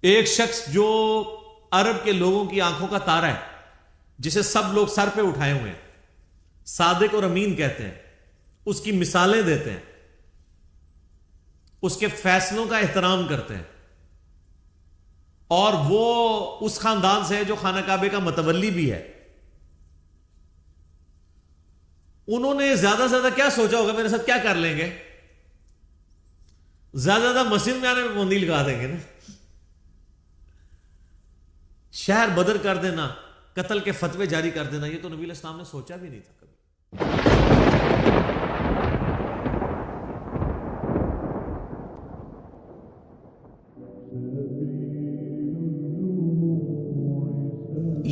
ایک شخص جو عرب کے لوگوں کی آنکھوں کا تارا ہے، جسے سب لوگ سر پہ اٹھائے ہوئے ہیں، صادق اور امین کہتے ہیں، اس کی مثالیں دیتے ہیں، اس کے فیصلوں کا احترام کرتے ہیں، اور وہ اس خاندان سے ہے جو خانہ کعبے کا متولی بھی ہے. انہوں نے زیادہ سے زیادہ کیا سوچا ہوگا میرے ساتھ کیا کر لیں گے؟ زیادہ مسجد میں آنے میں پابندی لگا دیں گے نا. شہر بدر کر دینا، قتل کے فتوے جاری کر دینا، یہ تو نبی علیہ السلام نے سوچا بھی نہیں تھا کبھی.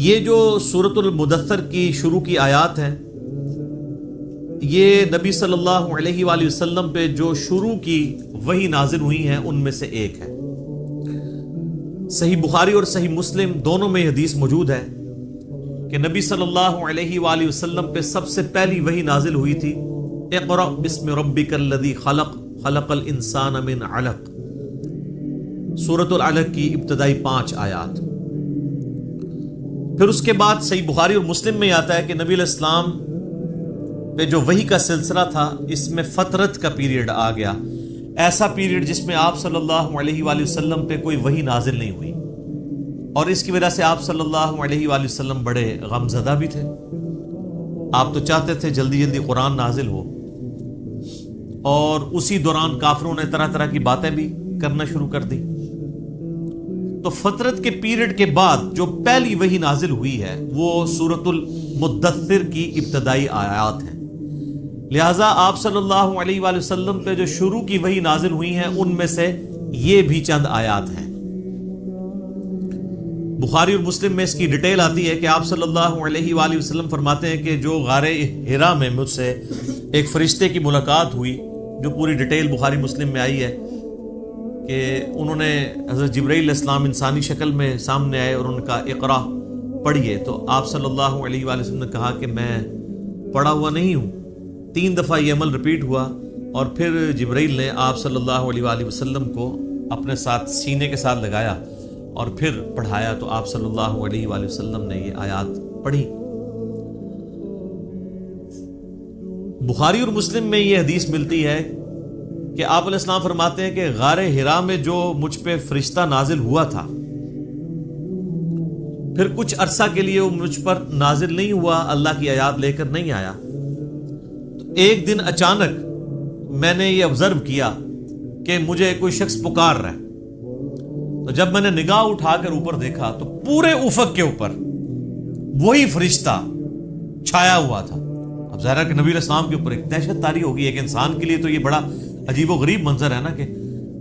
یہ جو سورۃ المدثر کی شروع کی آیات ہیں، یہ نبی صلی اللہ علیہ وآلہ وسلم پہ جو شروع کی وحی نازل ہوئی ہیں ان میں سے ایک ہے. صحیح بخاری اور صحیح مسلم دونوں میں حدیث موجود ہے کہ نبی صلی اللہ علیہ وآلہ وسلم پہ سب سے پہلی وحی نازل ہوئی تھی، اقرأ بسم ربک الذی خلق خلق الانسان من علق، سورۃ العلق کی ابتدائی 5 آیات. پھر اس کے بعد صحیح بخاری اور مسلم میں آتا ہے کہ نبی علیہ السلام پہ جو وحی کا سلسلہ تھا اس میں فترت کا پیریڈ آ گیا، ایسا پیریڈ جس میں آپ صلی اللہ علیہ وآلہ وسلم پہ کوئی وحی نازل نہیں ہوئی، اور اس کی وجہ سے آپ صلی اللہ علیہ وآلہ وسلم بڑے غم زدہ بھی تھے. آپ تو چاہتے تھے جلدی جلدی قرآن نازل ہو، اور اسی دوران کافروں نے طرح طرح کی باتیں بھی کرنا شروع کر دی. تو فترت کے پیریڈ کے بعد جو پہلی وحی نازل ہوئی ہے وہ سورۃ المدثر کی ابتدائی آیات ہیں. لہٰذا آپ صلی اللہ علیہ وآلہ وسلم پہ جو شروع کی وحی نازل ہوئی ہیں ان میں سے یہ بھی چند آیات ہیں. بخاری اور مسلم میں اس کی ڈیٹیل آتی ہے کہ آپ صلی اللہ علیہ وآلہ وسلم فرماتے ہیں کہ جو غار حرا میں مجھ سے ایک فرشتے کی ملاقات ہوئی، جو پوری ڈیٹیل بخاری مسلم میں آئی ہے کہ انہوں نے حضرت جبرائیل علیہ السلام انسانی شکل میں سامنے آئے اور انہوں نے کہا اقرا پڑھیے. تو آپ صلی اللہ علیہ وآلہ وسلم نے کہا کہ میں پڑھا ہوا نہیں ہوں. 3 دفعہ یہ عمل ریپیٹ ہوا، اور پھر جبرائیل نے آپ صلی اللہ علیہ وآلہ وسلم کو اپنے ساتھ سینے کے ساتھ لگایا اور پھر پڑھایا، تو آپ صلی اللہ علیہ وآلہ وسلم نے یہ آیات پڑھی. بخاری اور مسلم میں یہ حدیث ملتی ہے کہ آپ علیہ السلام فرماتے ہیں کہ غار حرا میں جو مجھ پہ فرشتہ نازل ہوا تھا، پھر کچھ عرصہ کے لیے وہ مجھ پر نازل نہیں ہوا، اللہ کی آیات لے کر نہیں آیا. تو ایک دن اچانک میں نے یہ آبزرو کیا کہ مجھے کوئی شخص پکار رہا ہے. تو جب میں نے نگاہ اٹھا کر اوپر دیکھا تو پورے افق کے اوپر وہی فرشتہ چھایا ہوا تھا. اب ظاہر ہے کہ نبی علیہ السلام کے اوپر ایک دہشت طاری ہوگی. ایک انسان کے لیے تو یہ بڑا عجیب و غریب منظر ہے نا، کہ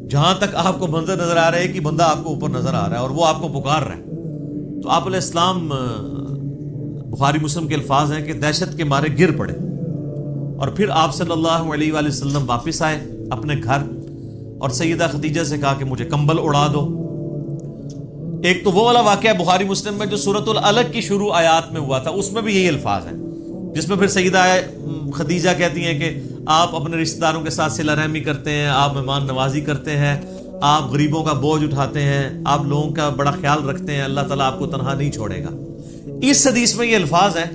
جہاں تک آپ کو منظر نظر آ رہا ہے کہ بندہ آپ کو اوپر نظر آ رہا ہے اور وہ آپ کو پکار رہا ہے. تو آپ علیہ السلام، بخاری مسلم کے الفاظ ہیں کہ دہشت کے مارے گر پڑے، اور پھر آپ صلی اللہ علیہ وآلہ وسلم واپس آئے اپنے گھر اور سیدہ خدیجہ سے کہا کہ مجھے کمبل اڑا دو. ایک تو وہ والا واقعہ بخاری مسلم میں جو سورۃ العلق کی شروع آیات میں ہوا تھا، اس میں بھی یہی الفاظ ہیں، جس میں پھر سیدہ خدیجہ کہتی ہیں کہ آپ اپنے رشتہ داروں کے ساتھ صلہ رحمی کرتے ہیں، آپ مہمان نوازی کرتے ہیں، آپ غریبوں کا بوجھ اٹھاتے ہیں، آپ لوگوں کا بڑا خیال رکھتے ہیں، اللہ تعالیٰ آپ کو تنہا نہیں چھوڑے گا. اس حدیث میں یہ الفاظ ہیں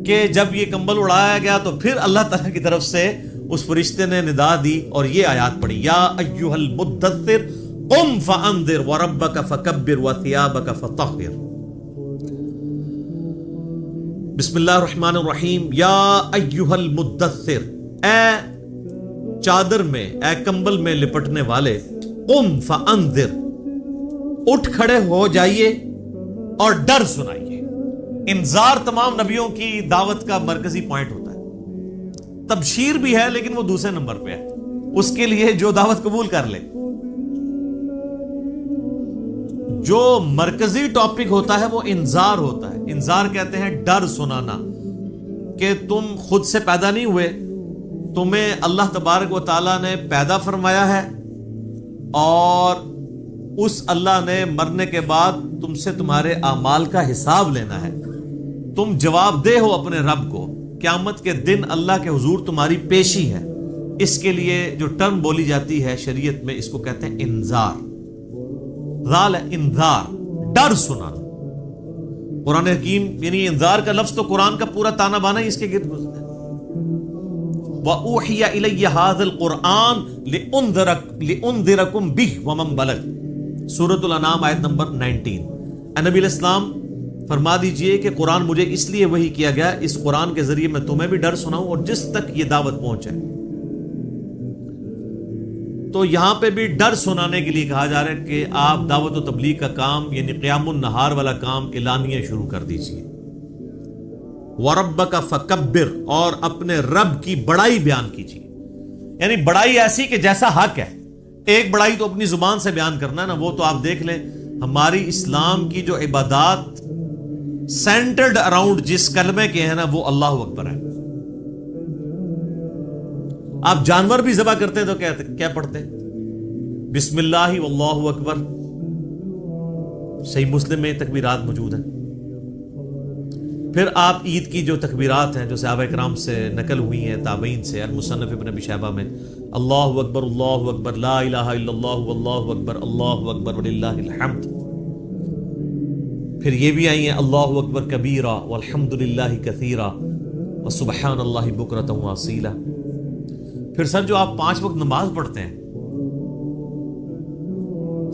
کہ جب یہ کمبل اڑایا گیا تو پھر اللہ تعالیٰ کی طرف سے اس فرشتے نے ندا دی اور یہ آیات پڑھی، یا ایھا المدثر قم فانذر وربک فکبر وثیابک فطہر. بسم اللہ الرحمن الرحیم. یا ایھا المدثر، اے چادر میں، اے کمبل میں لپٹنے والے، قم فانذر، اٹھ کھڑے ہو جائیے اور ڈر سنائیے. انذار تمام نبیوں کی دعوت کا مرکزی پوائنٹ ہوتا ہے. تبشیر بھی ہے لیکن وہ دوسرے نمبر پہ ہے، اس کے لیے جو دعوت قبول کر لے. جو مرکزی ٹاپک ہوتا ہے وہ انذار ہوتا ہے. انذار کہتے ہیں ڈر سنانا، کہ تم خود سے پیدا نہیں ہوئے، تمہیں اللہ تبارک و تعالیٰ نے پیدا فرمایا ہے، اور اس اللہ نے مرنے کے بعد تم سے تمہارے اعمال کا حساب لینا ہے. تم جواب دہ ہو اپنے رب کو. قیامت کے دن اللہ کے حضور تمہاری پیشی ہے. اس کے لیے جو ٹرم بولی جاتی ہے شریعت میں، اس کو کہتے ہیں انذار. ذال انذار، ڈر سنانا۔ قرآن حکیم یعنی انذار کا لفظ تو قرآن کا پورا تانا بانا ہی اس کے گرد گزرتا ہے۔ وَأُوحِيَ إِلَيَّ هَذَا الْقُرْآنُ لِأُنذِرَكُمْ بِهِ وَمَنْ بَلَغَ، سورۃ الانعام آیت نمبر 19۔ اے نبی علیہ السلام فرما دیجئے کہ قرآن مجھے اس لیے وحی کیا گیا، اس قرآن کے ذریعے میں تمہیں بھی ڈر سناؤں اور جس تک یہ دعوت پہنچے۔ تو یہاں پہ بھی ڈر سنانے کے لیے کہا جا رہا ہے کہ آپ دعوت و تبلیغ کا کام یعنی قیام النہار والا کام اعلانیہ شروع کر دیجئے۔ وَرَبَّكَ فَكَبِّرْ، اور اپنے رب کی بڑائی بیان کیجیے، یعنی بڑائی ایسی کہ جیسا حق ہے۔ ایک بڑائی تو اپنی زبان سے بیان کرنا ہے نا، وہ تو آپ دیکھ لیں ہماری اسلام کی جو عبادات سینٹرڈ اراؤنڈ جس کلمے کے ہیں نا وہ اللہ اکبر ہے۔ آپ جانور بھی ذبح کرتے ہیں تو کیا پڑھتے ہیں؟ بسم اللہ واللہ اکبر۔ صحیح مسلم میں تکبیرات موجود ہیں۔ پھر آپ عید کی جو تکبیرات ہیں جو صحابہ کرام سے نقل ہوئی ہیں، تابعین سے، المصنف ابن ابی شیبہ میں، اللہ اکبر لا الہ الا اللہ واللہ اکبر وللہ الحمد۔ پھر یہ بھی آئی ہیں اللہ اکبر کبیرہ والحمد للہ کثیرہ وسبحان اللہ بکرۃ واصیلہ۔ پھر سر جو آپ 5 وقت نماز پڑھتے ہیں،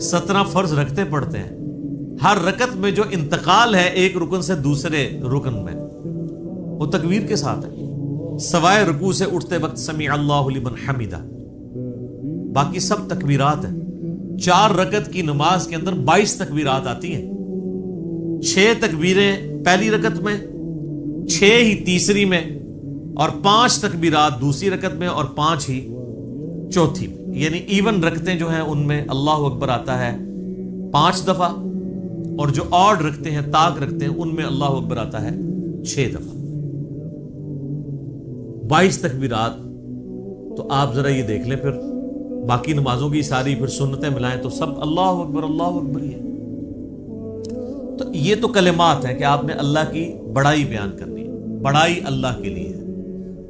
17 فرض رکھتے پڑھتے ہیں، ہر رکعت میں جو انتقال ہے ایک رکن سے دوسرے رکن میں وہ تکبیر کے ساتھ ہے، سوائے رکوع سے اٹھتے وقت سمیع اللہ لمن حمدہ، باقی سب تکبیرات ہیں۔ 4 رکعت کی نماز کے اندر 22 تکبیرات آتی ہیں، 6 تکبیریں پہلی رکعت میں، 6 ہی تیسری میں، اور 5 تکبیرات دوسری رکعت میں اور 5 ہی چوتھی میں، یعنی ایون رکھتے جو ہیں ان میں اللہ اکبر آتا ہے 5 دفعہ، اور جو آڈ رکھتے ہیں تاک رکھتے ہیں ان میں اللہ اکبر آتا ہے 6 دفعہ۔ 22 تکبیرات۔ تو آپ ذرا یہ دیکھ لیں، پھر باقی نمازوں کی ساری پھر سنتیں ملائیں تو سب اللہ اکبر ہی ہے۔ تو یہ تو کلمات ہیں کہ آپ نے اللہ کی بڑائی بیان کرنی ہے، بڑائی اللہ کے لیے ہے۔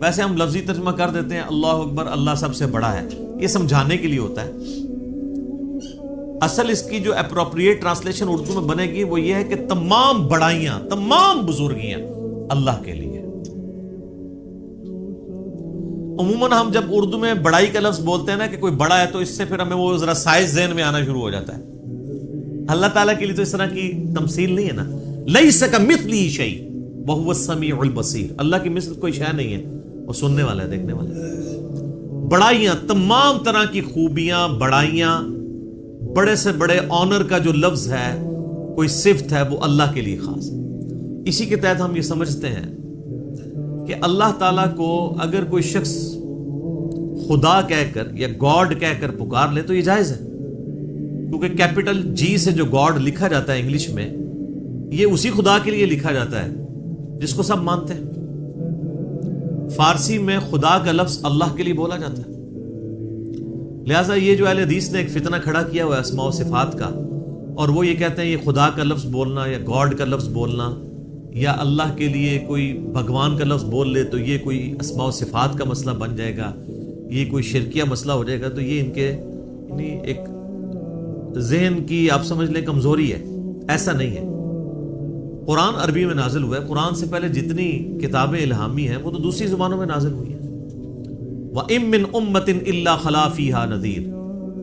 ویسے ہم لفظی ترجمہ کر دیتے ہیں اللہ اکبر، اللہ سب سے بڑا ہے، یہ سمجھانے کے لیے ہوتا ہے۔ اصل اس کی جو اپروپریٹ ٹرانسلیشن اردو میں بنے گی وہ یہ ہے کہ تمام بڑائیاں، تمام بزرگیاں اللہ کے لیے۔ عموماً ہم جب اردو میں بڑائی کا لفظ بولتے ہیں نا کہ کوئی بڑا ہے تو اس سے پھر ہمیں وہ ذرا سائز ذہن میں آنا شروع ہو جاتا ہے۔ اللہ تعالیٰ کے لیے تو اس طرح کی تمثیل نہیں ہے نا، لیس کمثلہ شیء وہو السمیع البصیر، اللہ کی مثل کوئی شے نہیں ہے، وہ سننے والا ہے، دیکھنے والا ہے۔ بڑائیاں، تمام طرح کی خوبیاں، بڑائیاں، بڑے سے بڑے آنر کا جو لفظ ہے، کوئی صفت ہے، وہ اللہ کے لیے خاص ہے۔ اسی کے تحت ہم یہ سمجھتے ہیں کہ اللہ تعالیٰ کو اگر کوئی شخص خدا کہہ کر یا گاڈ کہہ کر پکار لے تو یہ جائز ہے، کیونکہ کیپٹل جی سے جو گاڈ لکھا جاتا ہے انگلش میں، یہ اسی خدا کے لیے لکھا جاتا ہے جس کو سب مانتے ہیں۔ فارسی میں خدا کا لفظ اللہ کے لیے بولا جاتا ہے، لہٰذا یہ جو اہل حدیث نے ایک فتنہ کھڑا کیا ہوا ہے اسماء و صفات کا، اور وہ یہ کہتے ہیں یہ خدا کا لفظ بولنا یا گاڈ کا لفظ بولنا یا اللہ کے لیے کوئی بھگوان کا لفظ بول لے تو یہ کوئی اسماء و صفات کا مسئلہ بن جائے گا، یہ کوئی شرکیہ مسئلہ ہو جائے گا۔ تو یہ ان کے یعنی ایک ذہن کی آپ سمجھ لیں کمزوری ہے، ایسا نہیں ہے۔ قرآن عربی میں نازل ہوا ہے، قرآن سے پہلے جتنی کتابیں الہامی ہیں وہ تو دوسری زبانوں میں نازل ہوئی ہیں۔ وَإِن مِّنْ أُمَّةٍ إِلَّا خَلَا فِيهَا نَذِيرٌ،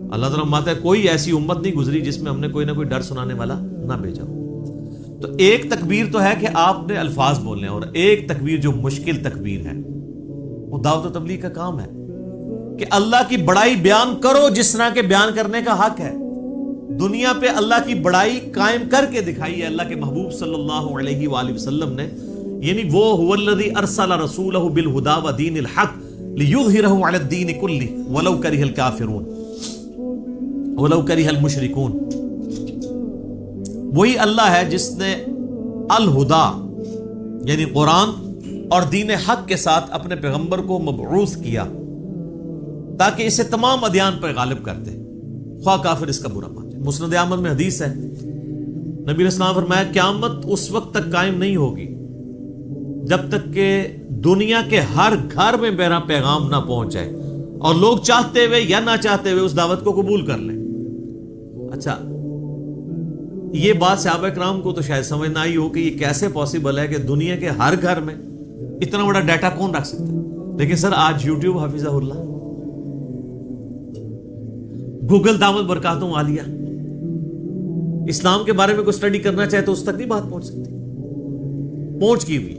اللہ تعالیٰ فرماتا ہے کوئی ایسی امت نہیں گزری جس میں ہم نے کوئی نہ کوئی ڈر سنانے والا نہ بھیجا ہو۔ تو ایک تکبیر تو ہے کہ آپ نے الفاظ بولنے ہیں، اور ایک تکبیر جو مشکل تکبیر ہے وہ دعوت و تبلیغ کا کام ہے کہ اللہ کی بڑائی بیان کرو جس طرح کے بیان کرنے کا حق ہے۔ دنیا پہ اللہ کی بڑائی قائم کر کے دکھائی ہے اللہ کے محبوب صلی اللہ علیہ وآلہ وسلم نے، یعنی وہ هو الذی ارسل رسولہ بالہدی ودین الحق لیظہرہ علی الدین کلہ ولو کرہ الکافرون ولو کرہ المشرکون۔ وہی اللہ ہے جس نے الہدا یعنی قرآن اور دین حق کے ساتھ اپنے پیغمبر کو مبعوث کیا تاکہ اسے تمام ادیان پر غالب کر دے، خواہ کافر اس کا برا مان جائے۔ مسند احمد میں حدیث ہے، نبی علیہ السلام فرمایا قیامت اس وقت تک قائم نہیں ہوگی جب تک کہ دنیا کے ہر گھر میں میرا پیغام نہ پہنچ جائے اور لوگ چاہتے ہوئے یا نہ چاہتے ہوئے اس دعوت کو قبول کر لیں۔ اچھا، یہ بات صحابہ کرام کو تو شاید سمجھ نہ آئی ہو کہ یہ کیسے پاسبل ہے کہ دنیا کے ہر گھر میں اتنا بڑا ڈیٹا کون رکھ سکتا ہے. لیکن سر آج یوٹیوب حفظہ اللہ، گوگل دامت برکاتوں عالیہ، اسلام کے بارے میں کوئی اسٹڈی کرنا چاہے تو اس تک نہیں بات پہنچ سکتی. پہنچ کی ہوئی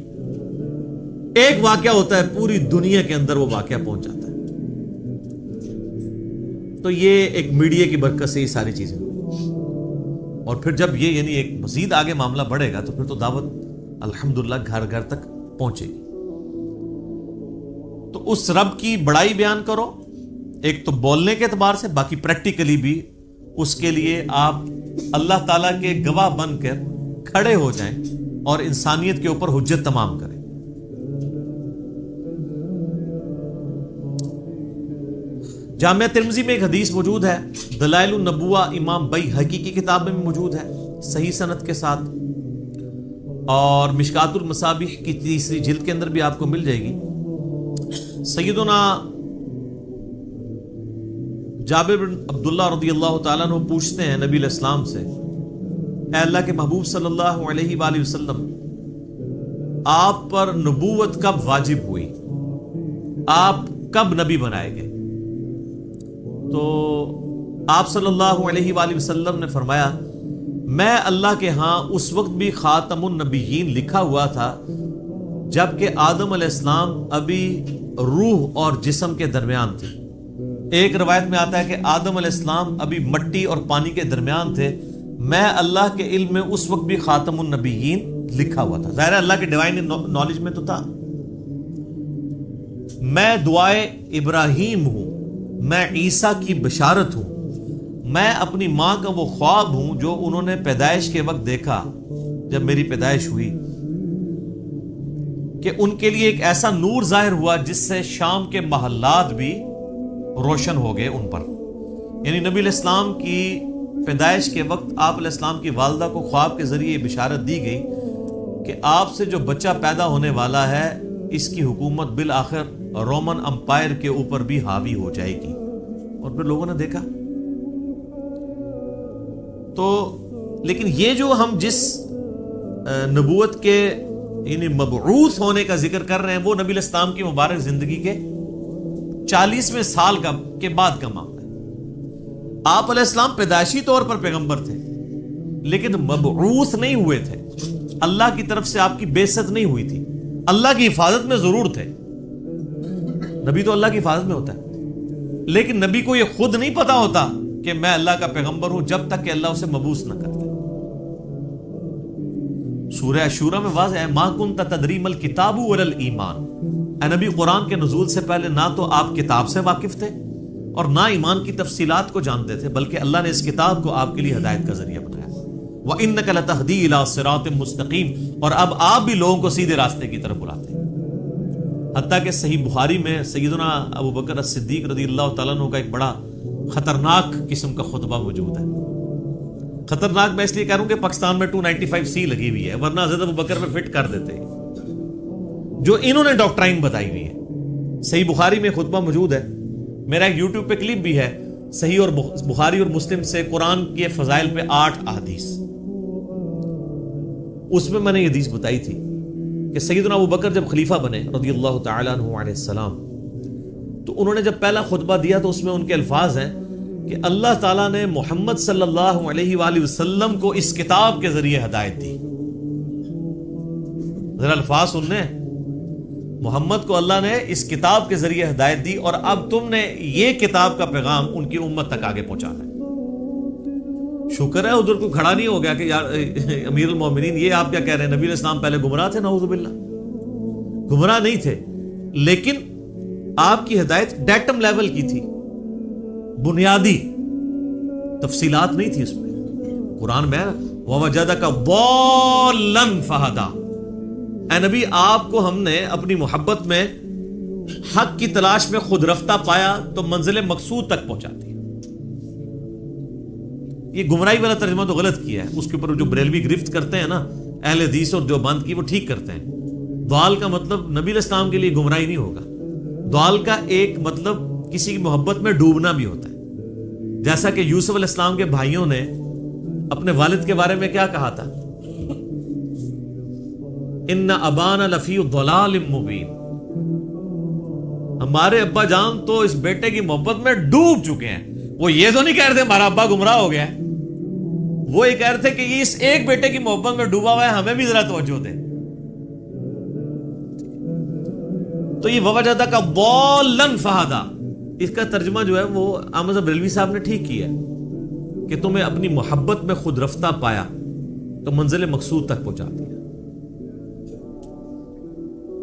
ایک واقعہ ہوتا ہے پوری دنیا کے اندر وہ واقعہ پہنچ جاتا ہے. تو یہ ایک میڈیا کی برکت سے یہ ساری چیزیں، اور پھر جب یہ یعنی ایک مزید آگے معاملہ بڑھے گا تو پھر تو دعوت الحمدللہ گھر گھر تک پہنچے گی. تو اس رب کی بڑائی بیان کرو، ایک تو بولنے کے اعتبار سے، باقی پریکٹیکلی بھی اس کے لیے آپ اللہ تعالیٰ کے گواہ بن کر کھڑے ہو جائیں اور انسانیت کے اوپر حجت تمام کریں. جامعہ ترمذی میں ایک حدیث موجود ہے، دلائل النبوہ امام بیہقی کی کتاب میں موجود ہے صحیح سند کے ساتھ، اور مشکات المصابیح کی 3 جلد کے اندر بھی آپ کو مل جائے گی. سیدنا جابر بن عبداللہ رضی اللہ تعالیٰ عنہ پوچھتے ہیں نبی علیہ السلام سے، اے اللہ کے محبوب صلی اللہ علیہ وآلہ وسلم، آپ پر نبوت کب واجب ہوئی؟ آپ کب نبی بنائے گئے؟ تو آپ صلی اللہ علیہ وآلہ وسلم نے فرمایا، میں اللہ کے ہاں اس وقت بھی خاتم النبیین لکھا ہوا تھا جبکہ آدم علیہ السلام ابھی روح اور جسم کے درمیان تھے. ایک روایت میں آتا ہے کہ آدم علیہ السلام ابھی مٹی اور پانی کے درمیان تھے، میں اللہ کے علم میں اس وقت بھی خاتم النبیین لکھا ہوا تھا. ظاہر ہے اللہ کے ڈیوائن نالج میں تو تھا. میں دعائے ابراہیم ہوں، میں عیسیٰ کی بشارت ہوں، میں اپنی ماں کا وہ خواب ہوں جو انہوں نے پیدائش کے وقت دیکھا جب میری پیدائش ہوئی، کہ ان کے لیے ایک ایسا نور ظاہر ہوا جس سے شام کے محلات بھی روشن ہو گئے ان پر. یعنی نبی علیہ السلام کی پیدائش کے وقت آپ علیہ السلام کی والدہ کو خواب کے ذریعے بشارت دی گئی کہ آپ سے جو بچہ پیدا ہونے والا ہے اس کی حکومت بالآخر رومن امپائر کے اوپر بھی حاوی ہو جائے گی. اور پھر لوگوں نے دیکھا. تو لیکن یہ جو ہم جس نبوت کے یعنی مبعوث ہونے کا ذکر کر رہے ہیں وہ نبی علیہ السلام کی مبارک زندگی کے 40ویں سال کے بعد کا معاملہ ہے. آپ علیہ السلام پیدائشی طور پر پیغمبر تھے لیکن مبعوث نہیں ہوئے تھے. اللہ کی طرف سے آپ کی بعثت نہیں ہوئی تھی. اللہ کی حفاظت میں ضرور تھے. نبی تو اللہ کی حفاظت میں ہوتا ہے، لیکن نبی کو یہ خود نہیں پتا ہوتا کہ میں اللہ کا پیغمبر ہوں جب تک کہ اللہ اسے مبعوث نہ کرتا. سورہ شورى میں واضح ہے، ما کنت تدری ما الکتاب ولا الایمان. اے نبی، قرآن کے نزول سے پہلے نہ تو آپ کتاب سے واقف تھے اور نہ ایمان کی تفصیلات کو جانتے تھے، بلکہ اللہ نے اس کتاب کو آپ کے لیے ہدایت کا ذریعہ بنایا. وَإِنَّكَ لَتَهْدِي إِلَىٰ صِرَاطٍ مُسْتَقِيمٍ، اور اب آپ بھی لوگوں کو سیدھے راستے کی طرف بلاتے ہیں. حتیٰ کہ صحیح بخاری میں سیدنا ابو بکر الصدیق رضی اللہ تعالیٰ عنہ کا ایک بڑا خطرناک قسم کا خطبہ موجود ہے. خطرناک میں اس لیے کہہ رہا ہوں کہ پاکستان میں 295C لگی ہوئی ہے، ورنہ حضرت ابو بکر میں فٹ کر دیتے ہیں جو انہوں نے ڈاکٹرائن بتائی ہوئی ہے. صحیح بخاری میں خطبہ موجود ہے، میرا ایک یوٹیوب پہ کلپ بھی ہے، صحیح اور بخاری اور مسلم سے قرآن کے فضائل پہ 8 احادیث. اس میں میں نے یہ حدیث بتائی تھی کہ سیدنا ابو بکر جب خلیفہ بنے رضی اللہ تعالیٰ عنہ علیہ السلام، تو انہوں نے جب پہلا خطبہ دیا تو اس میں ان کے الفاظ ہیں کہ اللہ تعالیٰ نے محمد صلی اللہ علیہ وآلہ وسلم کو اس کتاب کے ذریعے ہدایت دی. ذرا الفاظ سننے، محمد کو اللہ نے اس کتاب کے ذریعے ہدایت دی اور اب تم نے یہ کتاب کا پیغام ان کی امت تک آگے پہنچانا ہے. شکر ہے ادھر کوئی کھڑا نہیں ہو گیا کہ یار امیر المومنین یہ آپ کیا کہہ رہے ہیں، نبی علیہ السلام پہلے گمراہ تھے. نعوذ باللہ، گمراہ نہیں تھے، لیکن آپ کی ہدایت ڈیٹم لیول کی تھی، بنیادی تفصیلات نہیں تھی اس میں. قرآن میں وَوَجَدَكَ ضَالًّا فَهَدَىٰ، اے نبی آپ کو ہم نے اپنی محبت میں حق کی تلاش میں خود رفتہ پایا تو منزل مقصود تک پہنچاتی ہے. یہ گمراہی والا ترجمہ تو غلط کیا ہے، اس کے اوپر جو بریلوی گرفت کرتے ہیں نا اہل حدیث اور دیوبند کی، وہ ٹھیک کرتے ہیں. ضال کا مطلب نبی علیہ السلام کے لیے گمراہی نہیں ہوگا. ضال کا ایک مطلب کسی کی محبت میں ڈوبنا بھی ہوتا ہے، جیسا کہ یوسف علیہ السلام کے بھائیوں نے اپنے والد کے بارے میں کیا کہا تھا؟ ان ابانا لفی ضلال مبین، ہمارے ابا جان تو اس بیٹے کی محبت میں ڈوب چکے ہیں. وہ یہ تو نہیں کہہ رہے تھے ہمارا ابا گمراہ ہو گیا ہے، وہ یہ کہہ رہے تھے کہ یہ اس ایک بیٹے کی محبت میں ڈوبا ہوا ہے، ہمیں بھی ذرا توجہ دے. تو یہ ووجدہ کا ضالن فہدا، اس کا ترجمہ جو ہے وہ احمد بریلوی صاحب نے ٹھیک کیا ہے کہ تمہیں اپنی محبت میں خود رفتہ پایا تو منزل مقصود تک پہنچا دیا.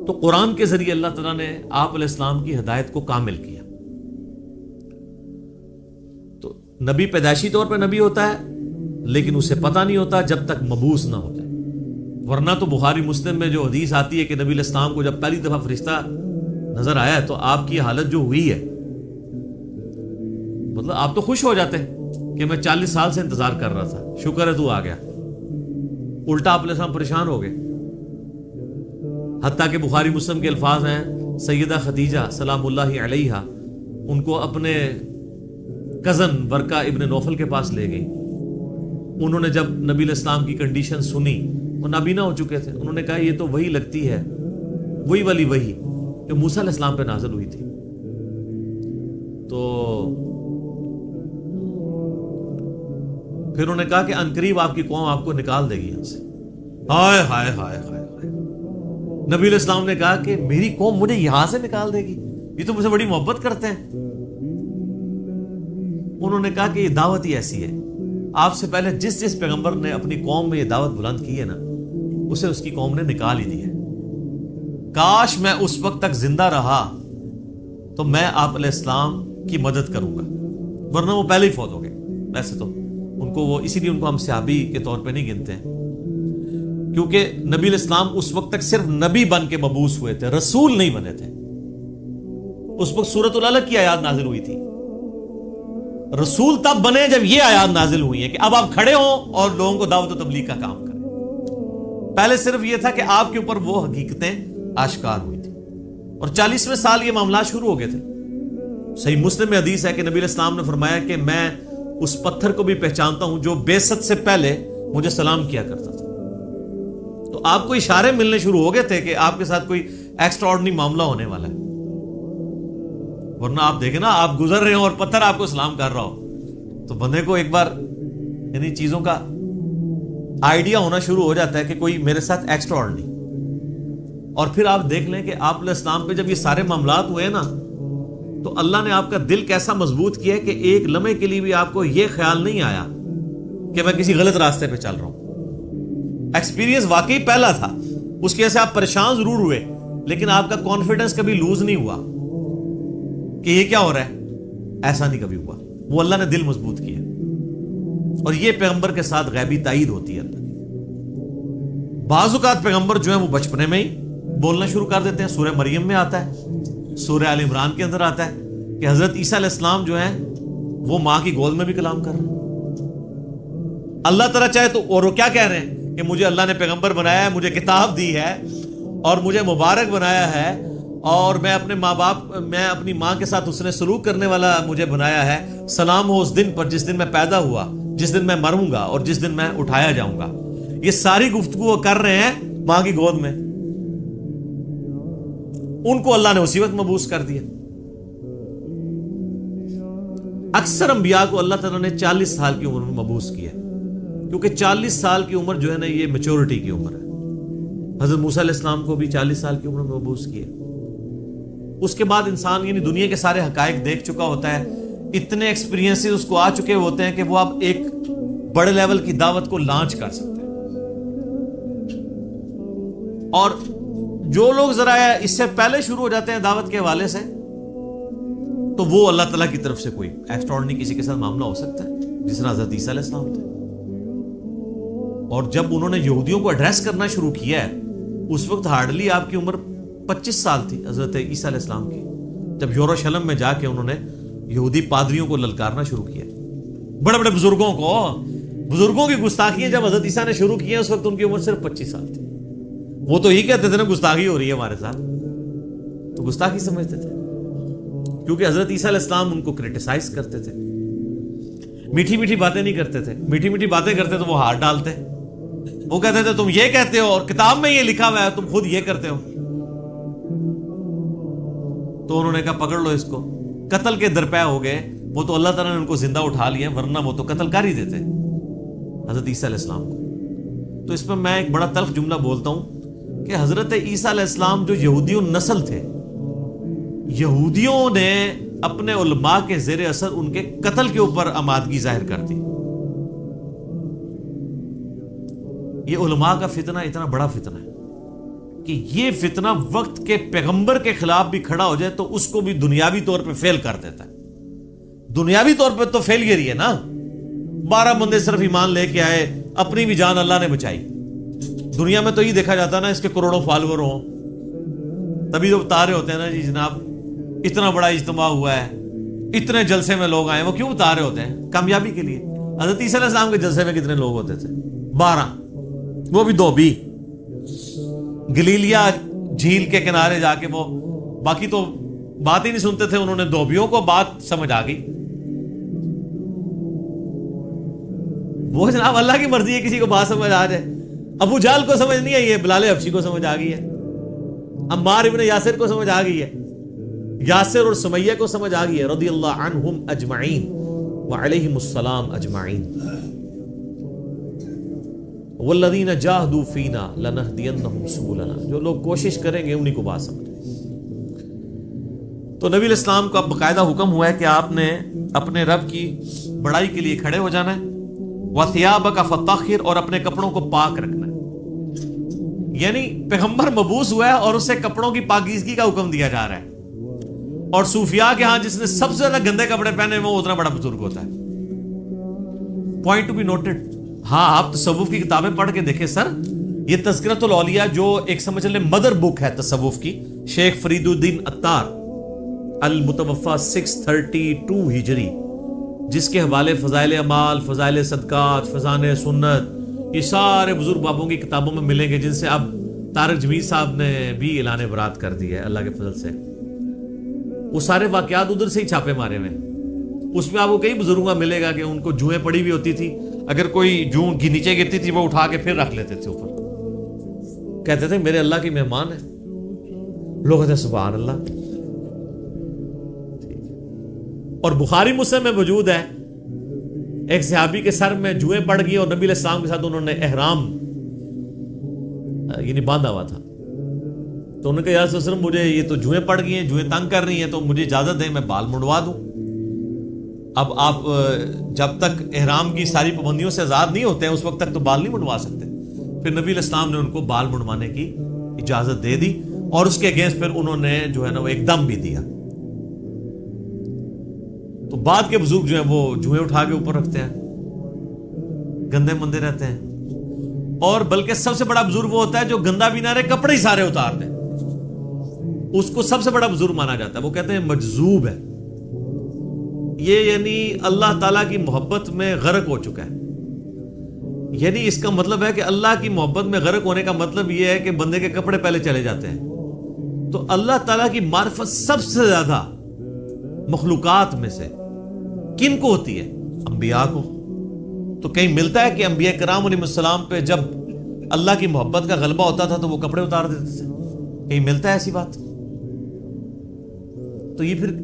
تو قرآن کے ذریعے اللہ تعالیٰ نے آپ علیہ السلام کی ہدایت کو کامل کیا. تو نبی پیدائشی طور پہ نبی ہوتا ہے لیکن اسے پتہ نہیں ہوتا جب تک مبعوث نہ ہو جائے. ورنہ تو بخاری مسلم میں جو حدیث آتی ہے کہ نبی علیہ السلام کو جب پہلی دفعہ فرشتہ نظر آیا ہے تو آپ کی حالت جو ہوئی ہے، مطلب آپ تو خوش ہو جاتے ہیں کہ میں 40 سال سے انتظار کر رہا تھا، شکر ہے تو آ گیا. الٹا آپ علیہ السلام پریشان ہو گئے. حتیٰ کہ بخاری مسلم کے الفاظ ہیں سیدہ خدیجہ سلام اللہ علیہا ان کو اپنے کزن ورقہ ابن نوفل کے پاس لے گئی. انہوں نے جب نبی علیہ السلام کی کنڈیشن سنی، وہ نابینا ہو چکے تھے، انہوں نے کہا یہ تو وہی لگتی ہے، وہی والی وہی جو موسیٰ علیہ السلام پہ نازل ہوئی تھی. تو پھر انہوں نے کہا کہ عنقریب آپ کی قوم آپ کو نکال دے گی یہاں سے. ہائے ہائے ہائے ہائے ہائے. نبی علیہ السلام نے کہا کہ میری قوم مجھے یہاں سے نکال دے گی، یہ تو مجھ سے بڑی محبت کرتے ہیں. انہوں نے کہا کہ یہ دعوت ہی ایسی ہے، آپ سے پہلے جس جس پیغمبر نے اپنی قوم میں یہ دعوت بلند کی ہے نا، اسے اس کی قوم نے نکال ہی دی ہے. کاش میں اس وقت تک زندہ رہا تو میں آپ علیہ السلام کی مدد کروں گا، ورنہ وہ پہلے ہی فوت ہو گئے. ویسے تو ان کو وہ اسی لیے ان کو ہم صحابی کے طور پہ نہیں گنتے ہیں، کیونکہ نبی علیہ السلام اس وقت تک صرف نبی بن کے مبعوث ہوئے تھے، رسول نہیں بنے تھے. اس وقت سورۃ العلق کی آیات نازل ہوئی تھی. رسول تب بنے جب یہ آیات نازل ہوئی ہیں کہ اب آپ کھڑے ہوں اور لوگوں کو دعوت و تبلیغ کا کام کریں. پہلے صرف یہ تھا کہ آپ کے اوپر وہ حقیقتیں آشکار ہوئی تھی، اور 40ویں سال یہ معاملات شروع ہو گئے تھے. صحیح مسلم میں حدیث ہے کہ نبی علیہ السلام نے فرمایا کہ میں اس پتھر کو بھی پہچانتا ہوں جو بعثت سے پہلے مجھے سلام کیا کرتا تھا. تو آپ کو اشارے ملنے شروع ہو گئے تھے کہ آپ کے ساتھ کوئی ایکسٹرا آرڈنری معاملہ ہونے والا ہے. ورنہ آپ دیکھیں نا، آپ گزر رہے ہو اور پتھر آپ کو سلام کر رہا ہو تو بندے کو ایک بار انہی چیزوں کا آئیڈیا ہونا شروع ہو جاتا ہے کہ کوئی میرے ساتھ ایکسٹرا آرڈنری. اور پھر آپ دیکھ لیں کہ آپ علیہ السلام پہ جب یہ سارے معاملات ہوئے نا تو اللہ نے آپ کا دل کیسا مضبوط کیا ہے کہ ایک لمحے کے لیے بھی آپ کو یہ خیال نہیں آیا کہ میں کسی غلط راستے پہ چل رہا ہوں. ایکسپیرینس واقعی پہلا تھا، اس کی وجہ سے آپ پریشان ضرور ہوئے لیکن آپ کا کانفیڈنس کبھی لوز نہیں ہوا کہ یہ کیا ہو رہا ہے. ایسا نہیں کبھی ہوا. وہ اللہ نے دل مضبوط کیا. اور یہ پیغمبر کے ساتھ غیبی تائید ہوتی ہے اللہ کی. بعض اوقات پیغمبر جو ہیں وہ بچپنے میں ہی بولنا شروع کر دیتے ہیں. سورہ مریم میں آتا ہے، سورہ آل عمران کے اندر آتا ہے کہ حضرت عیسیٰ علیہ السلام جو ہیں وہ ماں کی گود میں بھی کلام کر رہے ہیں. اللہ تعالیٰ چاہے تو، اور وہ کیا کہہ رہے ہیں کہ مجھے اللہ نے پیغمبر بنایا ہے، مجھے کتاب دی ہے اور مجھے مبارک بنایا ہے، اور میں اپنے ماں باپ، میں اپنی ماں کے ساتھ اس نے سلوک کرنے والا مجھے بنایا ہے. سلام ہو اس دن پر جس دن میں پیدا ہوا، جس دن میں مروں گا اور جس دن میں اٹھایا جاؤں گا. یہ ساری گفتگو کر رہے ہیں ماں کی گود میں. ان کو اللہ نے اسی وقت مبعوث کر دیا. اکثر انبیاء کو اللہ تعالیٰ نے 40 سال کی عمر میں مبعوث کیا، کیونکہ 40 سال کی عمر جو ہے نا یہ میچورٹی کی عمر ہے. حضرت موسیٰ علیہ السلام کو بھی 40 سال کی عمر میں مبعوث کیا. اس کے بعد انسان یعنی دنیا کے سارے حقائق دیکھ چکا ہوتا ہے، اتنے ایکسپیرینس اس کو آ چکے ہوتے ہیں کہ وہ اب ایک بڑے لیول کی دعوت کو لانچ کر سکتے ہیں. اور جو لوگ ذرا اس سے پہلے شروع ہو جاتے ہیں دعوت کے حوالے سے تو وہ اللہ تعالیٰ کی طرف سے کوئی ایکسٹراڈنری کسی کے ساتھ معاملہ ہو سکتا ہے، جس طرح حضرت عیسیٰ علیہ السلام تھے. اور جب انہوں نے یہودیوں کو ایڈریس کرنا شروع کیا ہے اس وقت ہارڈلی آپ کی عمر 25 سال تھی حضرت عیسیٰ علیہ السلام کی، جب یروشلم میں جا کے انہوں نے یہودی پادریوں کو للکارنا شروع کیا. بڑے بڑے بزرگوں کی گستاخیاں جب حضرت عیسیٰ نے شروع کی ہیں اس وقت ان کی عمر صرف 25 سال تھی. وہ تو ہی کہتے تھے نا گستاخی ہو رہی ہے ہمارے ساتھ، تو گستاخی سمجھتے تھے کیونکہ حضرت عیسیٰ علیہ السلام ان کو کرٹیسائز کرتے تھے. میٹھی میٹھی باتیں نہیں کرتے تھے. میٹھی میٹھی باتیں کرتے تو وہ ہاتھ ڈالتے. وہ کہتے تھے تم یہ کہتے ہو اور کتاب میں یہ لکھا ہوا ہے, تم خود یہ کرتے ہو. تو انہوں نے کہا پکڑ لو اس کو. قتل کے درپے ہو گئے. وہ تو اللہ تعالیٰ نے ان کو زندہ اٹھا لیا, ورنہ وہ تو قتل کر ہی دیتے حضرت عیسیٰ علیہ السلام کو. تو اس میں میں ایک بڑا تلخ جملہ بولتا ہوں کہ حضرت عیسیٰ علیہ السلام جو یہودیوں نسل تھے, یہودیوں نے اپنے علماء کے زیر اثر ان کے قتل کے اوپر آمادگی ظاہر کر دی. یہ علماء کا فتنہ اتنا بڑا فتنہ ہے کہ یہ فتنہ وقت کے پیغمبر کے خلاف بھی کھڑا ہو جائے تو اس کو بھی دنیاوی طور پہ فیل کر دیتا ہے. دنیاوی طور پہ تو فیلئر ہی ہے نا. 12 بندے صرف ایمان لے کے آئے, اپنی بھی جان اللہ نے بچائی. دنیا میں تو یہ دیکھا جاتا نا اس کے کروڑوں فالوور ہوں, تبھی تو بتا رہے ہوتے ہیں نا جی جناب اتنا بڑا اجتماع ہوا ہے, اتنے جلسے میں لوگ آئے. وہ کیوں بتا رہے ہوتے ہیں؟ کامیابی کے لیے. حضرت عیسیٰ علیہ السلام کے جلسے میں کتنے لوگ ہوتے تھے؟ 12, وہ بھی 2 بھی گلیلیا جھیل کے کنارے جا کے. وہ باقی تو بات ہی نہیں سنتے تھے. انہوں نے دھوبیوں کو بات سمجھ آ گئی. وہ جناب اللہ کی مرضی ہے کسی کو بات سمجھ آ جائے. ابو جہل کو سمجھ نہیں آئی ہے, بلال حبشی کو سمجھ آ گئی ہے, عمار ابن یاسر کو سمجھ آ گئی ہے, یاسر اور سمیہ کو سمجھ آ گئی ہے, رضی اللہ عنہم اجمعین وعلیہم السلام اجمعین. والذین جاہدوا فینا لنہدینہم سبلنا, جو لوگ کوشش کریں گے انہی کو بات سمجھ. تو نبی علیہ السلام کا باقاعدہ حکم ہوا ہے کہ آپ نے اپنے رب کی بڑائی کے لیے کھڑے ہو جانا ہے. وَثِيَابَكَ فَطَهِّرْ, اور اپنے کپڑوں کو پاک رکھنا ہے. یعنی پیغمبر مبعوث ہوا ہے اور اسے کپڑوں کی پاکیزگی کا حکم دیا جا رہا ہے. اور صوفیاء کے ہاں جس نے سب سے زیادہ گندے کپڑے پہنے وہ اتنا بڑا بزرگ ہوتا ہے. Point to be noted. ہاں آپ تصوف کی کتابیں پڑھ کے دیکھیں سر, یہ تذکرۃ الاولیاء جو ایک سمجھ لیں مدر بک ہے تصوف کی, شیخ فرید الدین عطار المتوفا 632 ہجری, جس کے حوالے فضائل اعمال, فضائل صدقات, فضائل سنت, یہ سارے بزرگ بابوں کی کتابوں میں ملیں گے, جن سے اب طارق جمیل صاحب نے بھی اعلان برات کر دی ہے اللہ کے فضل سے. وہ سارے واقعات ادھر سے ہی چھاپے مارے ہوئے. اس میں آپ کو کئی بزرگوں کا ملے گا کہ ان کو جوئیں پڑی ہوئی ہوتی تھی, اگر کوئی جو نیچے گرتی تھی وہ اٹھا کے پھر رکھ لیتے تھے اوپر, کہتے تھے میرے اللہ کی مہمان ہے. لوگ کہتے ہیں سبحان اللہ. اور بخاری مسلم میں موجود ہے ایک صحابی کے سر میں جوئیں پڑ گئی اور نبی علیہ السلام کے ساتھ انہوں نے احرام یعنی باندھا ہوا تھا. تو انہوں نے کہا یا رسول اللہ مجھے یہ تو جوئیں پڑ گئی ہیں, جوئیں تنگ کر رہی ہیں, تو مجھے اجازت دیں میں بال منڈوا دوں. اب آپ جب تک احرام کی ساری پابندیوں سے آزاد نہیں ہوتے ہیں اس وقت تک تو بال نہیں منڈوا سکتے. پھر نبی علیہ السلام نے ان کو بال منڈوانے کی اجازت دے دی اور اس کے اگینسٹ پھر انہوں نے جو ہے نا وہ ایک دم بھی دیا. تو بعد کے بزرگ جو ہیں وہ جوئیں اٹھا کے اوپر رکھتے ہیں, گندے مندے رہتے ہیں. اور بلکہ سب سے بڑا بزرگ وہ ہوتا ہے جو گندا بھی نہ رہے, کپڑے ہی سارے اتار دے, اس کو سب سے بڑا بزرگ مانا جاتا ہے. وہ کہتے ہیں مجذوب ہے یہ, یعنی اللہ تعالیٰ کی محبت میں غرق ہو چکا ہے. یعنی اس کا مطلب ہے کہ اللہ کی محبت میں غرق ہونے کا مطلب یہ ہے کہ بندے کے کپڑے پہلے چلے جاتے ہیں. تو اللہ تعالیٰ کی معرفت سب سے زیادہ مخلوقات میں سے کن کو ہوتی ہے؟ انبیاء کو. تو کہیں ملتا ہے کہ انبیاء کرام علیہ السلام پہ جب اللہ کی محبت کا غلبہ ہوتا تھا تو وہ کپڑے اتار دیتے تھے؟ کہیں ملتا ہے ایسی بات؟ تو یہ پھر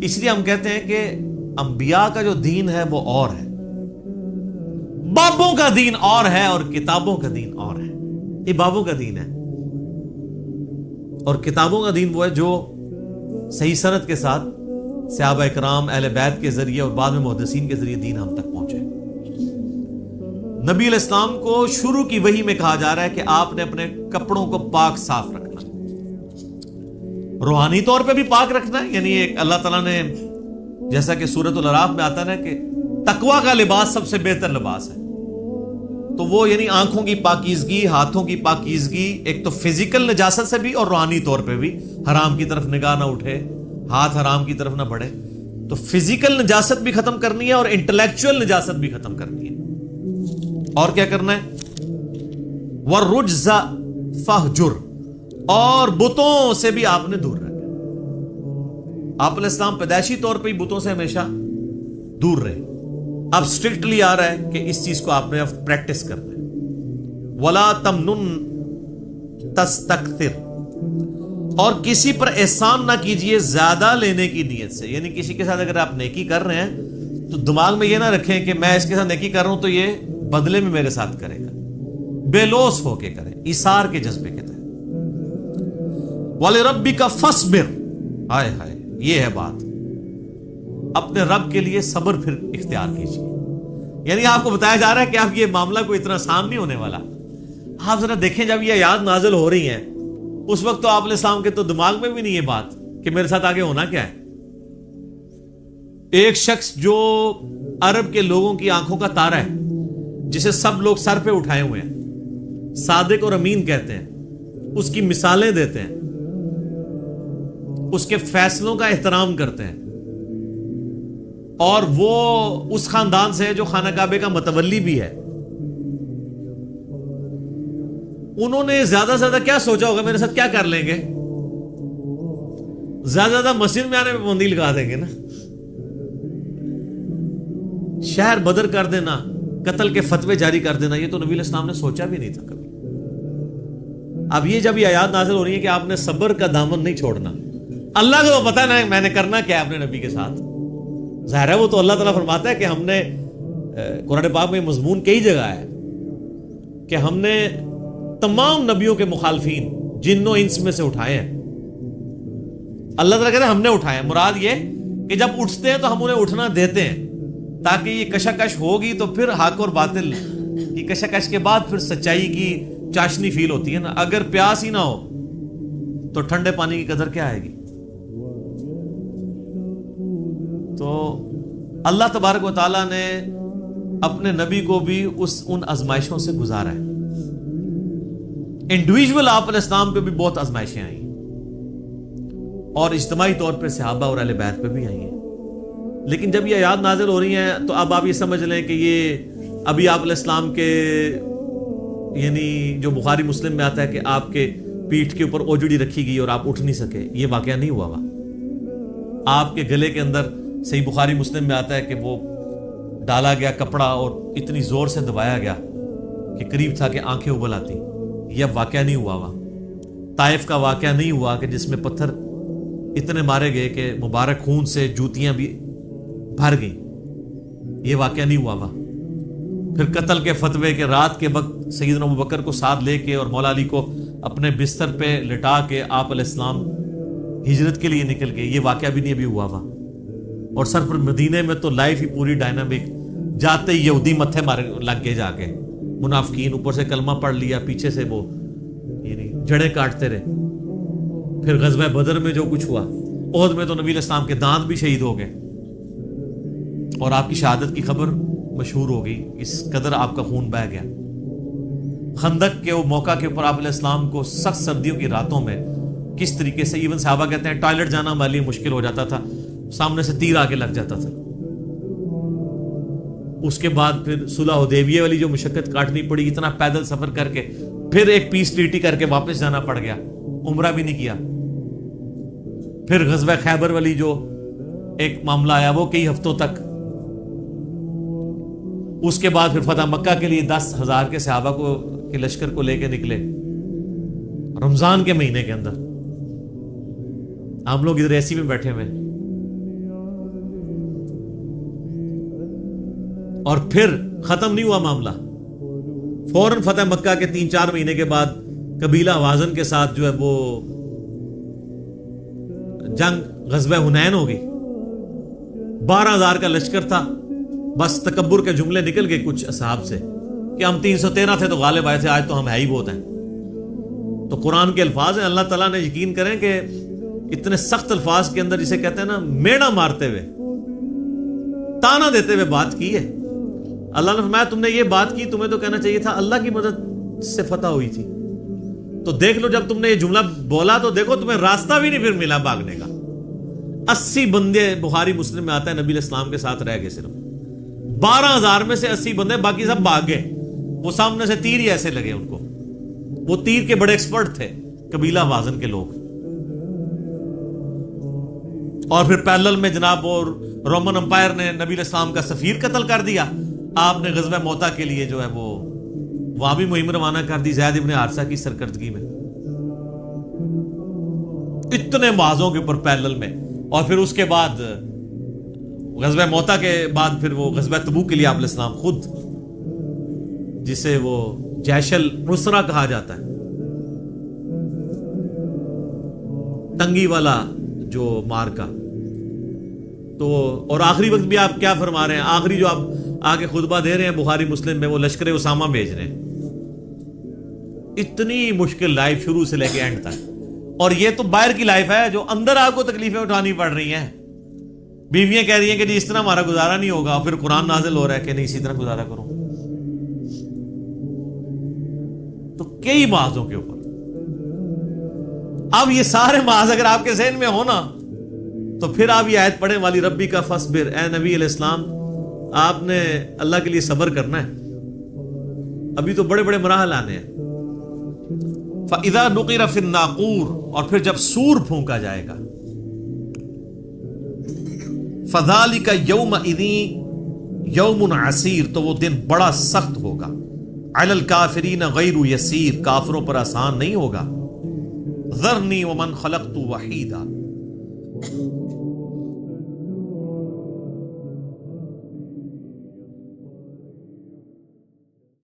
اس لیے ہم کہتے ہیں کہ انبیاء کا جو دین ہے وہ اور ہے, بابوں کا دین اور ہے, اور کتابوں کا دین اور ہے. یہ بابوں کا دین ہے اور کتابوں کا دین وہ ہے جو صحیح سند کے ساتھ صحابہ اکرام اہل بیت کے ذریعے اور بعد میں محدثین کے ذریعے دین ہم تک پہنچے. نبی علیہ السلام کو شروع کی وحی میں کہا جا رہا ہے کہ آپ نے اپنے کپڑوں کو پاک صاف رکھنا ہے, روحانی طور پہ بھی پاک رکھنا ہے. یعنی ایک اللہ تعالیٰ نے جیسا کہ سورۃ الاعراف میں آتا ہے کہ تقویٰ کا لباس سب سے بہتر لباس ہے. تو وہ یعنی آنکھوں کی پاکیزگی, ہاتھوں کی پاکیزگی, ایک تو فزیکل نجاست سے بھی اور روحانی طور پہ بھی, حرام کی طرف نگاہ نہ اٹھے, ہاتھ حرام کی طرف نہ بڑھے. تو فزیکل نجاست بھی ختم کرنی ہے اور انٹلیکچوئل نجاست بھی ختم کرنی ہے. اور کیا کرنا ہے؟ وَالرُّجْزَ فَاهْجُرْ, اور بتوں سے بھی آپ نے دور رہنا. آپ علیہ السلام پیدائشی طور پہ ہی بتوں سے ہمیشہ دور رہے. اب اسٹرکٹلی آ رہا ہے کہ اس چیز کو آپ نے اب پریکٹس کرنا ہے. وَلَا تَمْنُن تَسْتَكْثِرْ، اور کسی پر احسان نہ کیجئے زیادہ لینے کی نیت سے. یعنی کسی کے ساتھ اگر آپ نیکی کر رہے ہیں تو دماغ میں یہ نہ رکھیں کہ میں اس کے ساتھ نیکی کر رہا ہوں تو یہ بدلے میں میرے ساتھ کرے گا. بے لوث ہو کے کریں، ایثار کے جذبے کے تحت. وَلِرَبِّكَ فَاصْبِرْ، ہائے ہائے یہ ہے بات. اپنے رب کے لیے صبر پھر اختیار کیجیے. یعنی آپ کو بتایا جا رہا ہے کہ آپ یہ معاملہ کوئی اتنا آسان نہیں ہونے والا. آپ ذرا دیکھیں جب یہ آیات نازل ہو رہی ہیں اس وقت تو آپ علیہ السلام کے تو دماغ میں بھی نہیں یہ بات کہ میرے ساتھ آگے ہونا کیا ہے. ایک شخص جو عرب کے لوگوں کی آنکھوں کا تارا ہے، جسے سب لوگ سر پہ اٹھائے ہوئے ہیں، صادق اور امین کہتے ہیں، اس کی مثالیں دیتے ہیں، اس کے فیصلوں کا احترام کرتے ہیں، اور وہ اس خاندان سے ہے جو خانہ کعبے کا متولی بھی ہے. انہوں نے زیادہ سے زیادہ کیا سوچا ہوگا میرے ساتھ کیا کر لیں گے؟ زیادہ سے زیادہ مسجد میں آنے میں پابندی لگا دیں گے نا، شہر بدر کر دینا، قتل کے فتوے جاری کر دینا. یہ تو نبی علیہ السلام نے سوچا بھی نہیں تھا کبھی. اب یہ جب یہ آیات نازل ہو رہی ہے کہ آپ نے صبر کا دامن نہیں چھوڑنا. اللہ کو پتا ہے نا میں نے کرنا کیا ہے اپنے نبی کے ساتھ. ظاہر ہے وہ تو اللہ تعالیٰ فرماتا ہے کہ ہم نے قرآن پاک میں مضمون کئی جگہ ہے کہ ہم نے تمام نبیوں کے مخالفین جن و انس میں سے اٹھائے ہیں. اللہ تعالیٰ کہتے ہیں ہم نے اٹھائے ہیں. مراد یہ کہ جب اٹھتے ہیں تو ہم انہیں اٹھنا دیتے ہیں تاکہ یہ کشاکش ہوگی تو پھر حق اور باطل کی کشاکش کے بعد پھر سچائی کی چاشنی فیل ہوتی ہے نا. اگر پیاس ہی نہ ہو تو ٹھنڈے پانی کی قدر کیا آئے گی؟ تو اللہ تبارک و تعالیٰ نے اپنے نبی کو بھی ان آزمائشوں سے گزارا ہے. انڈیویجول آپ علیہ السلام پہ بھی بہت آزمائشیں آئی اور اجتماعی طور پہ صحابہ اور اہل بیت پہ بھی آئی ہیں. لیکن جب یہ آیات نازل ہو رہی ہیں تو اب آپ یہ سمجھ لیں کہ یہ ابھی آپ علیہ السلام کے یعنی جو بخاری مسلم میں آتا ہے کہ آپ کے پیٹھ کے اوپر اوجڑی رکھی گئی اور آپ اٹھ نہیں سکے، یہ واقعہ نہیں ہوا. آپ کے گلے کے اندر صحیح بخاری مسلم میں آتا ہے کہ وہ ڈالا گیا کپڑا اور اتنی زور سے دبایا گیا کہ قریب تھا کہ آنکھیں ابل آتی. یہ واقعہ نہیں ہوا. طائف کا واقعہ نہیں ہوا کہ جس میں پتھر اتنے مارے گئے کہ مبارک خون سے جوتیاں بھی بھر گئیں. یہ واقعہ نہیں ہوا. پھر قتل کے فتوے کے رات کے وقت سیدنا ابوبکر کو ساتھ لے کے اور مولا علی کو اپنے بستر پہ لٹا کے آپ علیہ السلام ہجرت کے لیے نکل گئے. یہ واقعہ بھی نہیں ابھی ہوا. اور سر پر مدینے میں تو لائف ہی پوری ڈائنامک. جاتے ہی یہودی متھے مارے لگ گئے، جا کے منافقین اوپر سے کلمہ پڑھ لیا، پیچھے سے وہ یعنی جڑیں کاٹتے رہے. پھر غزوہ بدر میں جو کچھ ہوا، احد میں تو نبی علیہ السلام کے دانت بھی شہید ہو گئے اور آپ کی شہادت کی خبر مشہور ہو گئی. اس قدر آپ کا خون بہہ گیا. خندق کے وہ موقع کے اوپر آپ علیہ السلام کو سخت سردیوں کی راتوں میں کس طریقے سے ایون صحابہ کہتے ہیں ٹوائلٹ جانا ہمارے لیے مشکل ہو جاتا تھا، سامنے سے تیر آ کے لگ جاتا تھا. اس کے بعد پھر صلح حدیبیہ والی جو مشقت کاٹنی پڑی، اتنا پیدل سفر کر کے پھر ایک پیس ٹریٹی کر کے واپس جانا پڑ گیا، عمرہ بھی نہیں کیا. پھر غزوہ خیبر والی جو ایک معاملہ آیا وہ کئی ہفتوں تک. اس کے بعد پھر فتح مکہ کے لیے 10,000 کے صحابہ کو کے لشکر کو لے کے نکلے رمضان کے مہینے کے اندر. ہم لوگ ادھر ایسی میں بیٹھے ہوئے. اور پھر ختم نہیں ہوا معاملہ. فوراً فتح مکہ کے 3-4 مہینے کے بعد قبیلہ حوازن کے ساتھ جو ہے وہ جنگ غزوہ حنین ہو گئی. 12,000 کا لشکر تھا. بس تکبر کے جملے نکل گئے کچھ اصحاب سے کہ ہم 313 تھے تو غالب آئے تھے، آج تو ہم ہے ہی بہت ہیں. تو قرآن کے الفاظ ہیں. اللہ تعالیٰ نے یقین کریں کہ اتنے سخت الفاظ کے اندر جسے کہتے ہیں نا میڑا مارتے ہوئے، تانا دیتے ہوئے بات کی ہے. اللہ نے فرمایا تم نے یہ بات کی، تمہیں تو کہنا چاہیے تھا اللہ کی مدد سے فتح ہوئی تھی. تو دیکھ لو جب تم نے یہ جملہ بولا تو دیکھو تمہیں راستہ بھی نہیں پھر ملا بھاگنے کا. 80 بندے بخاری مسلم میں آتا ہے نبی علیہ السلام کے ساتھ رہ گئے. صرف 12,000 میں سے 80 بندے، باقی سب بھاگ گئے. وہ سامنے سے تیر ہی ایسے لگے ان کو. وہ تیر کے بڑے ایکسپرٹ تھے قبیلہ وازن کے لوگ. اور پھر پیرلل میں جناب وہ رومن امپائر نے نبی علیہ السلام کا سفیر قتل کر دیا. آپ نے غزوہ موتا کے لیے جو ہے وہ وہاں بھی مہم روانہ کر دی زید ابن حارثہ کی سرکردگی میں. اتنے معاذوں کے اوپر پیرلل میں. اور پھر اس کے بعد غزوہ موتا کے بعد پھر وہ غزوہ تبوک کے لیے آپ علیہ السلام خود، جسے وہ جیش العسرہ کہا جاتا ہے، تنگی والا جو مارکا. تو اور آخری وقت بھی آپ کیا فرما رہے ہیں؟ آخری جو آپ آگے خطبہ دے رہے ہیں بخاری مسلم میں، وہ لشکر اسامہ بھیج رہے ہیں. اتنی مشکل لائف شروع سے لے کے اینڈ تک. اور یہ تو باہر کی لائف ہے، جو اندر آپ کو تکلیفیں اٹھانی پڑ رہی ہیں. بیویاں کہہ رہی ہیں کہ جی اس طرح ہمارا گزارا نہیں ہوگا، پھر قرآن نازل ہو رہا ہے کہ نہیں اسی طرح گزارا کرو. تو کئی معاذوں کے اوپر. اب یہ سارے معاذ اگر آپ کے ذہن میں ہو نا، تو پھر آپ یہ آیت پڑھیں والی ربی کا فصبر. اے نبی علیہ السلام، آپ نے اللہ کے لیے صبر کرنا ہے. ابھی تو بڑے بڑے مراحل آنے ہیں. فَإِذَا نُقِرَ فِي النَّاقُورِ، اور پھر جب سور پھونکا جائے گا. فَذَلِكَ يَوْمَئِذٍ يَوْمٌ عَسِيرٌ، تو وہ دن بڑا سخت ہوگا. عَلَى الْكَافِرِينَ غَيْرُ يَسِيرٌ، کافروں پر آسان نہیں ہوگا. ذَرْنِي وَمَنْ خَلَقْتُ وَحِيدًا،